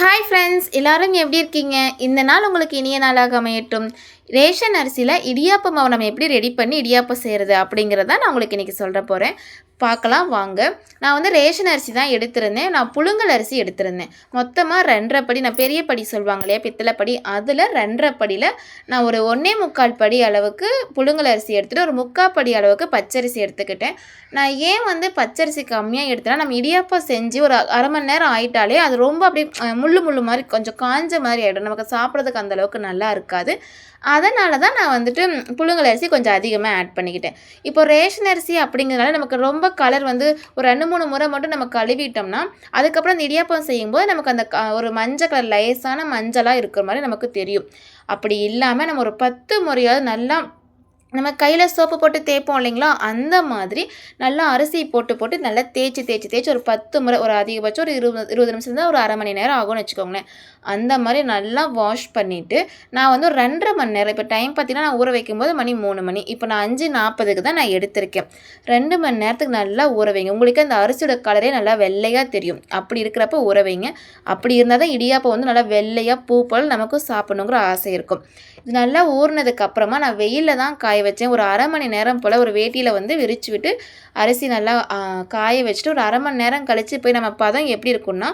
Hi friends, எல்லாரும் எப்படி இருக்கீங்க? இந்த நாள் உங்களுக்கு இனிய நாளாக அமையட்டும். ரேஷன் அரிசியில் இடியாப்ப மாவு நம்ம எப்படி ரெடி பண்ணி இடியாப்பம் செய்கிறது அப்படிங்கிறத நான் உங்களுக்கு இன்றைக்கி சொல்ல போகிறேன். பார்க்கலாம் வாங்க. நான் வந்து ரேஷன் அரிசி தான் எடுத்திருந்தேன். நான் புழுங்கல் அரிசி எடுத்திருந்தேன். மொத்தமாக 2.5 படி, நான் பெரிய படி சொல்லுவாங்க இல்லையா, பித்தளை படி, அதில் 2.5 படியில் நான் ஒரு 1.25 படி அளவுக்கு புழுங்கல் அரிசி எடுத்துகிட்டு ஒரு 3/4 படி அளவுக்கு பச்சரிசி எடுத்துக்கிட்டேன். நான் ஏன் வந்து பச்சரிசி கம்மியாக எடுத்தேன்னா, நம்ம இடியாப்பம் செஞ்சு ஒரு அரை மணி நேரம் ஆகிட்டாலே அது ரொம்ப அப்படியே முள்ளு மாதிரி கொஞ்சம் காஞ்ச மாதிரி ஆகிடும். நமக்கு சாப்பிட்றதுக்கு அந்தளவுக்கு நல்லா இருக்காது. அதனால தான் நான் வந்துட்டு புழுங்கல் அரிசி கொஞ்சம் அதிகமாக ஆட் பண்ணிக்கிட்டேன். இப்போ ரேஷன் அரிசி அப்படிங்கிறதுனால நமக்கு ரொம்ப கலர் வந்து ஒரு 2-3 முறை மட்டும் நம்ம கழுவிட்டோம்னா, அதுக்கப்புறம் அந்த இடியாப்பம் செய்யும்போது நமக்கு அந்த ஒரு மஞ்சள் கலர் லேசான மஞ்சளாக இருக்கிற மாதிரி நமக்கு தெரியும். அப்படி இல்லாமல் நம்ம ஒரு 10 முறையாவது நல்லா நம்ம கையில் சோப்பு போட்டு தேய்ப்போம் இல்லைங்களா, அந்த மாதிரி நல்லா அரிசி போட்டு நல்லா தேய்ச்சி ஒரு 10 முறை, ஒரு அதிகபட்சம் ஒரு 20 நிமிஷம் தான், ஒரு அரை மணி நேரம் ஆகும்னு வச்சுக்கோங்களேன். அந்த மாதிரி நல்லா வாஷ் பண்ணிவிட்டு நான் வந்து ஒரு 2.5 மணி நேரம், இப்போ டைம் பார்த்தீங்கன்னா நான் ஊற வைக்கும்போது மணி 3 மணி, இப்போ நான் 5:40க்கு தான் நான் எடுத்திருக்கேன். 2 மணி நேரத்துக்கு நல்லா ஊற வைங்க. உங்களுக்கு அந்த அரிசியோட கலரே நல்லா வெள்ளையாக தெரியும். அப்படி இருக்கிறப்ப ஊற வைங்க. அப்படி இருந்தால் தான் இடியாப்பம் வந்து நல்லா வெள்ளையாக பூ போல் நமக்கும் சாப்பிடணுங்கிற ஆசை இருக்கும். இது நல்லா ஊறினதுக்கு அப்புறமா நான் வெயிலில் தான் காய வச்சேன். ஒரு அரை மணி நேரம் போல் ஒரு வேட்டியில் வந்து விரித்து விட்டு அரிசி நல்லா காய வச்சுட்டு ஒரு அரை மணி நேரம் கழித்து போய் நம்ம பதம் எப்படி இருக்குன்னா,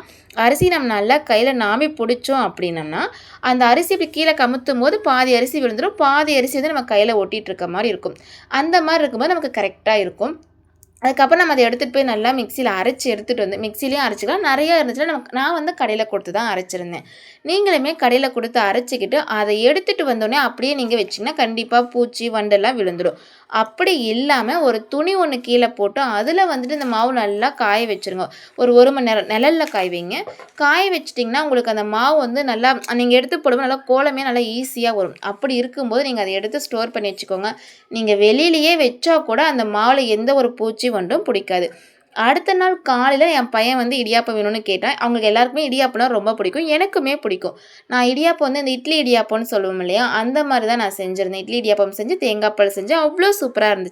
அரிசி நம்ம நல்லா கையில் நாமி பிடிச்சோம் அப்படின்னம்னா, அந்த அரிசி இப்படி கீழே கமுத்தும் போது பாதி அரிசி விழுந்துடும், பாதி அரிசி வந்து நம்ம கையில் ஒட்டிகிட்டு இருக்க மாதிரி இருக்கும். அந்த மாதிரி இருக்கும்போது நமக்கு கரெக்டாக இருக்கும். அதுக்கப்புறம் நம்ம அதை எடுத்துகிட்டு போய் நல்லா மிக்சியில் அரைச்சி எடுத்துகிட்டு வந்து, மிக்சிலையும் அரைச்சிக்கலாம், நிறையா இருந்துச்சுன்னா நான் வந்து கடையில் கொடுத்து தான் அரைச்சிருந்தேன். நீங்களுமே கடையில் கொடுத்து அரைச்சிக்கிட்டு அதை எடுத்துகிட்டு வந்தோடனே அப்படியே நீங்கள் வச்சிங்கன்னா கண்டிப்பாக பூச்சி வண்டெல்லாம் விழுந்துடும். அப்படி இல்லாமல் ஒரு துணி ஒன்று கீழே போட்டு அதில் வந்துட்டு இந்த மாவு நல்லா காய வச்சுருங்க. ஒரு மணி நேரம் நிழலில் காய வைங்க. காய வச்சிட்டிங்கன்னா உங்களுக்கு அந்த மாவு வந்து நல்லா நீங்கள் எடுத்து போடும்போது நல்லா கோலமே நல்லா ஈஸியாக வரும். அப்படி இருக்கும்போது நீங்கள் அதை எடுத்து ஸ்டோர் பண்ணி வச்சுக்கோங்க. நீங்கள் வெளியிலேயே வச்சா கூட அந்த மாவில் எந்த ஒரு பூச்சி வண்டும் பிடிக்காது. அடுத்த நாள் காலையில் என் பையன் வந்து இடியாப்பம் வேணும்னு கேட்டான். அவங்களுக்கு எல்லாருக்குமே இடியாப்பம்னா ரொம்ப பிடிக்கும், எனக்குமே பிடிக்கும். நான் இடியாப்பம் வந்து இந்த இட்லி இடியாப்பம்னு சொல்லுவோம் இல்லையா, அந்த மாதிரி தான் நான் செஞ்சுருந்தேன். இட்லி இடியாப்பம் செஞ்சு தேங்காய் பால் செஞ்சு அவ்வளோ சூப்பராக இருந்துச்சு.